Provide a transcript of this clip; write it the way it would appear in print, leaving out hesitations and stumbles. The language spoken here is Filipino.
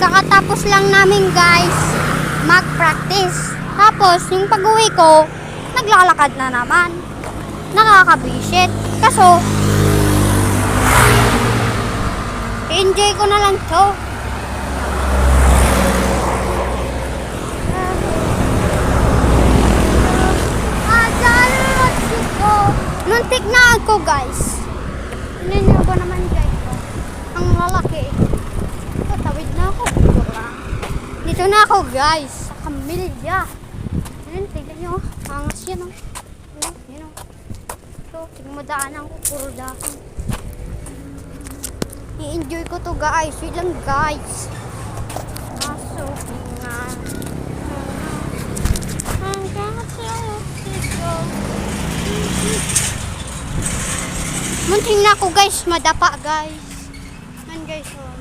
kakatapos lang namin guys mag-practice. Tapos yung pag-uwi ko, naglalakad na naman. Nakakabisit. Kaso, enjoy ko na lang to. Muntik na ako guys. Tignan niyo ba naman guys? Ang lalaki. Ito, tawid na ako. Dito na ako guys. Sa Camilla. Tignan niyo. Angas yan oh. Yun oh. Ito, tignan mo daanan ko. Puro dahon. I-enjoy ko to guys. Wait lang guys. Aso nga. Munting na ako guys, madapa guys. Yan guys, oh.